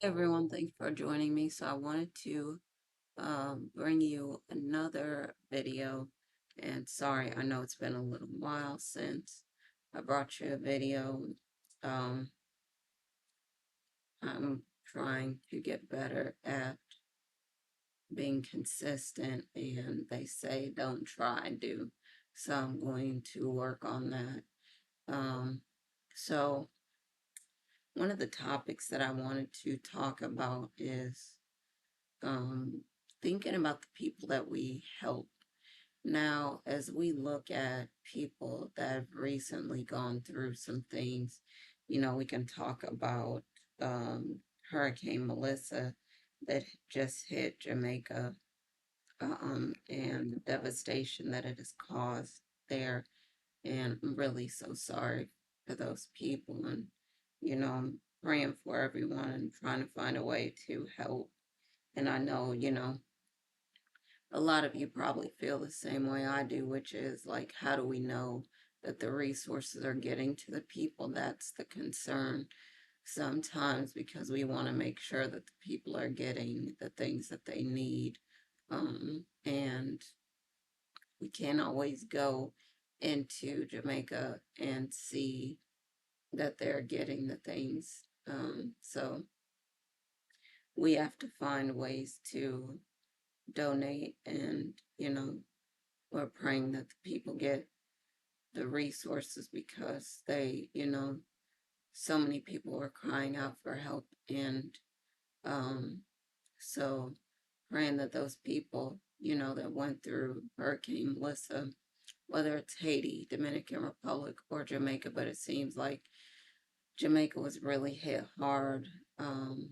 Everyone, thanks for joining me. So I wanted to bring you another video. And sorry, I know it's been a little while since I brought you a video. Um, I'm trying to get better at being consistent, and they say don't try, do. So I'm going to work on that. Um, so one of the topics that I wanted to talk about is um, thinking about the people that we help. Now, as we look at people that have recently gone through some things, we can talk about um, Hurricane Melissa that just hit Jamaica, and the devastation that it has caused there. And I'm really so sorry for those people. And, I'm praying for everyone and trying to find a way to help. And I know, a lot of you probably feel the same way I do, which is like, how do we know that the resources are getting to the people? That's the concern sometimes, because we want to make sure that the people are getting the things that they need. And we can't always go into Jamaica and see that they're getting the things. So we have to find ways to donate, and, we're praying that the people get the resources, because so many people are crying out for help. And um, so praying that those people, that went through Hurricane Melissa, whether it's Haiti, Dominican Republic, or Jamaica, but it seems like Jamaica was really hit hard. Um,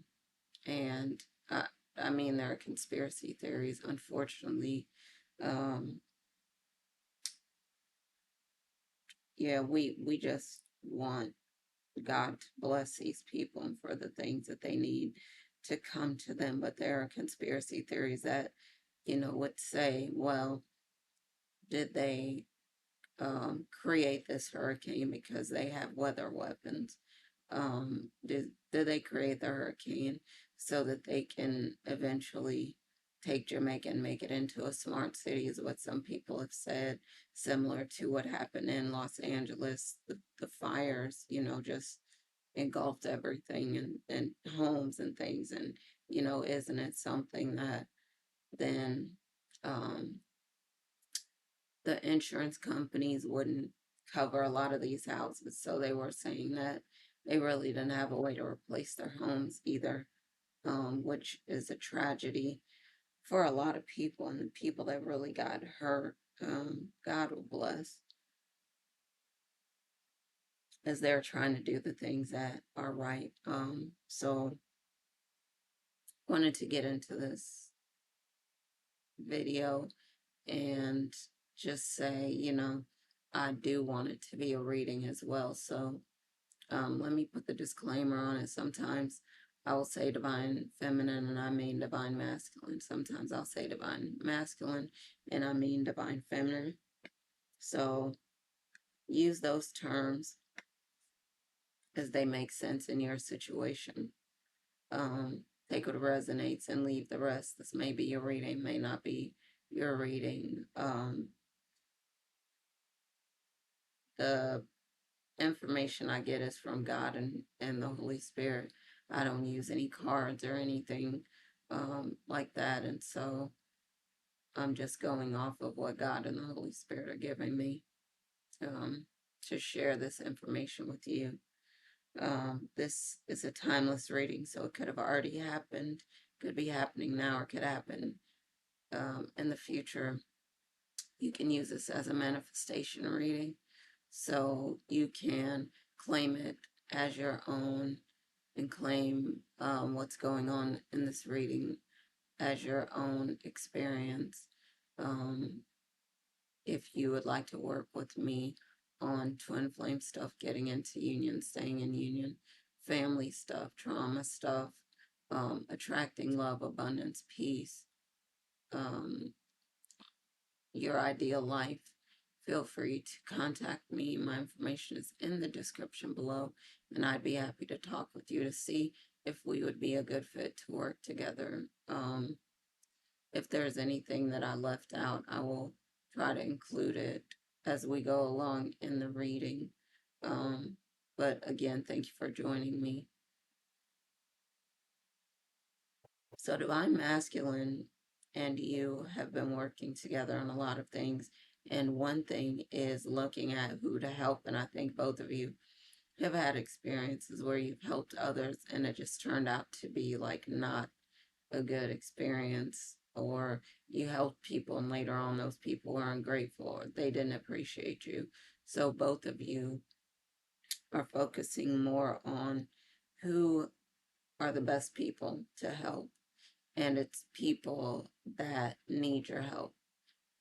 and I, I mean, there are conspiracy theories, unfortunately. Um, yeah, we just want God to bless these people and for the things that they need to come to them. But there are conspiracy theories that, would say, well, did they create this hurricane because they have weather weapons? Did they create the hurricane so that they can eventually take Jamaica and make it into a smart city, is what some people have said, similar to what happened in Los Angeles. The fires, just engulfed everything, and homes and things. And, isn't it something that then um, the insurance companies wouldn't cover a lot of these houses? So they were saying that they really didn't have a way to replace their homes either, which is a tragedy for a lot of people. And the people that really got hurt, God will bless, as they're trying to do the things that are right. So wanted to get into this video and just say, I do want it to be a reading as well. So let me put the disclaimer on it. Sometimes I will say divine feminine and I mean divine masculine. Sometimes I'll say divine masculine and I mean divine feminine. So use those terms as they make sense in your situation. Take what resonates and leave the rest. This may be your reading, may not be your reading. The information I get is from God and the Holy Spirit. I don't use any cards or anything like that. And so I'm just going off of what God and the Holy Spirit are giving me um, to share this information with you. This is a timeless reading, so it could have already happened, could be happening now, or could happen in the future. You can use this as a manifestation reading, so you can claim it as your own and claim what's going on in this reading as your own experience. Um, if you would like to work with me on twin flame stuff, getting into union, staying in union, family stuff, trauma stuff, attracting love, abundance, peace, um, your ideal life, feel free to contact me. My information is in the description below, and I'd be happy to talk with you to see if we would be a good fit to work together. If there's anything that I left out, I will try to include it as we go along in the reading. Um, but again, thank you for joining me. So, Divine Masculine and you have been working together on a lot of things. And one thing is looking at who to help. And I think both of you have had experiences where you've helped others and it just turned out to be like not a good experience, or you helped people and later on those people were ungrateful or they didn't appreciate you. So both of you are focusing more on who are the best people to help, and it's people that need your help,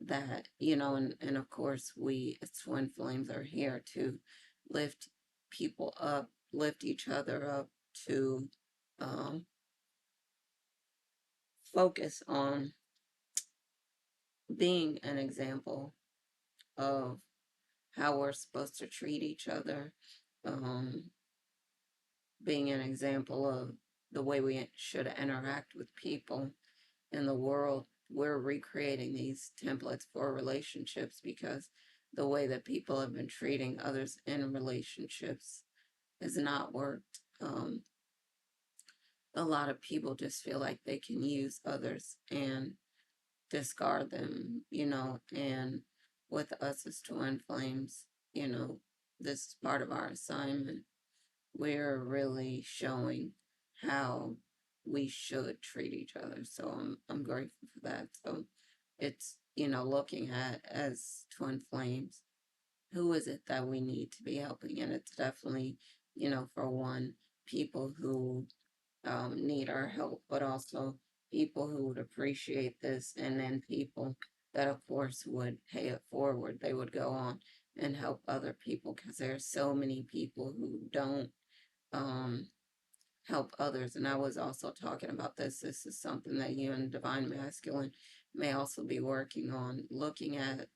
that and of course we as twin flames are here to lift people up, lift each other up, to um, focus on being an example of how we're supposed to treat each other, um, being an example of the way we should interact with people in the world. We're recreating these templates for relationships because the way that people have been treating others in relationships has not worked. A lot of people just feel like they can use others and discard them, and with us as twin flames, this is part of our assignment. We're really showing how we should treat each other. So I'm grateful for that. So it's, looking at as twin flames, who is it that we need to be helping? And it's definitely, for one, people who need our help, but also people who would appreciate this, and then people that, of course, would pay it forward. They would go on and help other people because there are so many people who don't um, help others. And I was also talking about this. This is something that you and Divine Masculine may also be working on, looking at,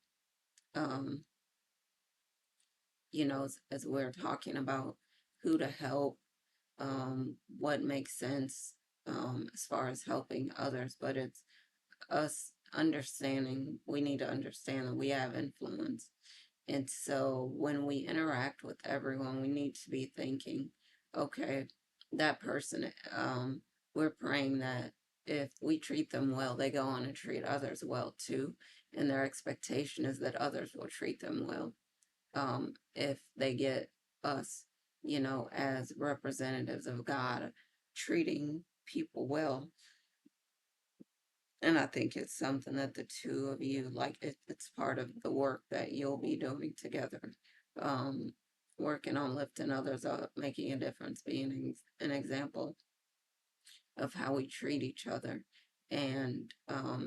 um, as we're talking about who to help, what makes sense as far as helping others, but it's us understanding, we need to understand that we have influence. And so when we interact with everyone, we need to be thinking, okay, that person, we're praying that if we treat them well, they go on and treat others well too. And their expectation is that others will treat them well, if they get us, as representatives of God, treating people well. And I think it's something that the two of you, like, it's part of the work that you'll be doing together. Um, Working on lifting others up, making a difference, being an example of how we treat each other, and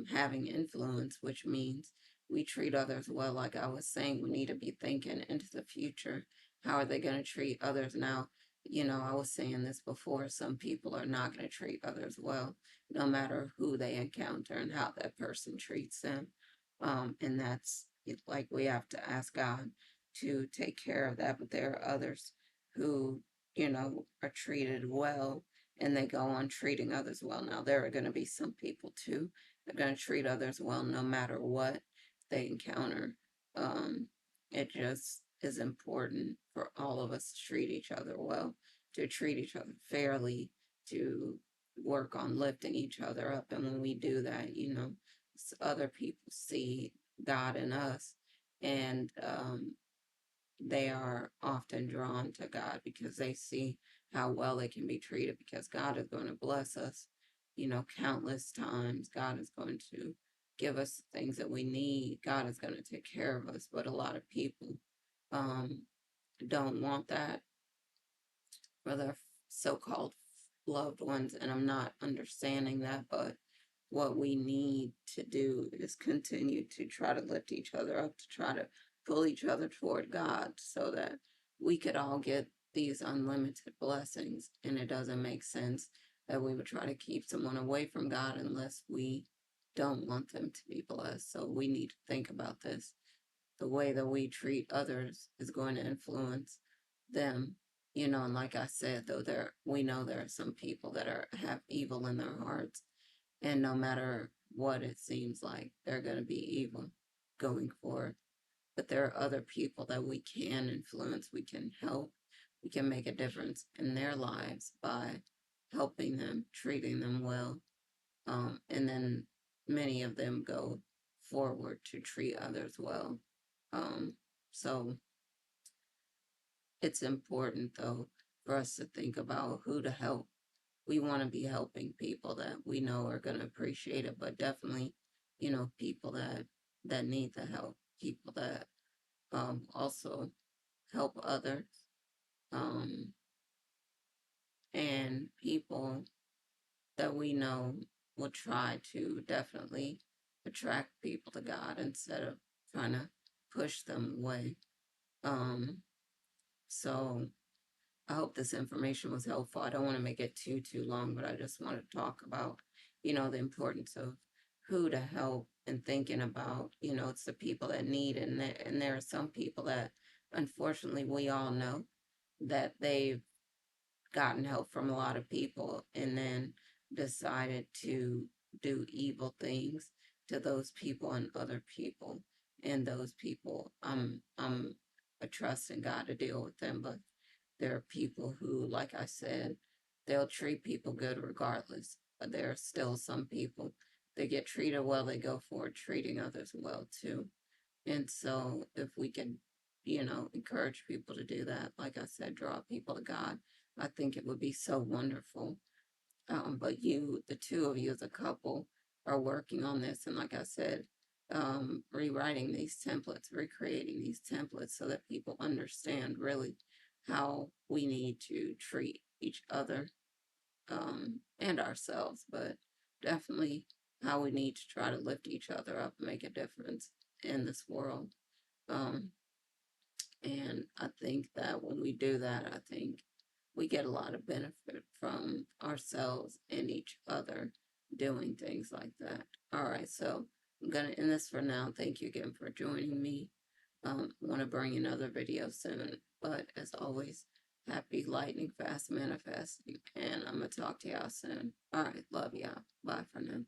having influence, which means we treat others well. Like I was saying, we need to be thinking into the future. How are they going to treat others now? I was saying this before, some people are not going to treat others well, no matter who they encounter and how that person treats them. And that's like we have to ask God to take care of that. But there are others who, are treated well and they go on treating others well. Now, there are going to be some people too that are going to treat others well no matter what they encounter. Um, it just is important for all of us to treat each other well, to treat each other fairly, to work on lifting each other up. And when we do that, other people see God in us, and they are often drawn to God because they see how well they can be treated, because God is going to bless us, countless times. God is going to give us the things that we need. God is going to take care of us. But a lot of people um, don't want that for their so-called loved ones. And I'm not understanding that, but what we need to do is continue to try to lift each other up, to try to pull each other toward God so that we could all get these unlimited blessings. And it doesn't make sense that we would try to keep someone away from God unless we don't want them to be blessed. So we need to think about this. The way that we treat others is going to influence them. And like I said, though, we know there are some people that have evil in their hearts, and no matter what it seems like, they're going to be evil going forward. But there are other people that we can influence, we can help, we can make a difference in their lives by helping them, treating them well. And then many of them go forward to treat others well. Um, so it's important, though, for us to think about who to help. We want to be helping people that we know are going to appreciate it, but definitely, people that need the help, people that also help others, um, and people that we know will try to definitely attract people to God instead of trying to push them away. Um, so I hope this information was helpful. I don't want to make it too long, but I just want to talk about, the importance of who to help and thinking about, it's the people that need it. And there are some people that, unfortunately, we all know that they've gotten help from a lot of people and then decided to do evil things to those people and other people. And those people, I'm a trust in God to deal with them, but there are people who, like I said, they'll treat people good regardless. But there are still some people that get treated well, they go forward treating others well too. And so if we can, encourage people to do that, like I said, draw people to God, I think it would be so wonderful. But the two of you as a couple, are working on this. And like I said, rewriting these templates, recreating these templates so that people understand really how we need to treat each other, and ourselves, but definitely how we need to try to lift each other up and make a difference in this world. Um, and I think that when we do that, I think we get a lot of benefit from ourselves and each other doing things like that. All right, so I'm going to end this for now. Thank you again for joining me. I want to bring another video soon, but as always, happy lightning fast manifesting, and I'm going to talk to y'all soon. All right, love y'all. Bye for now.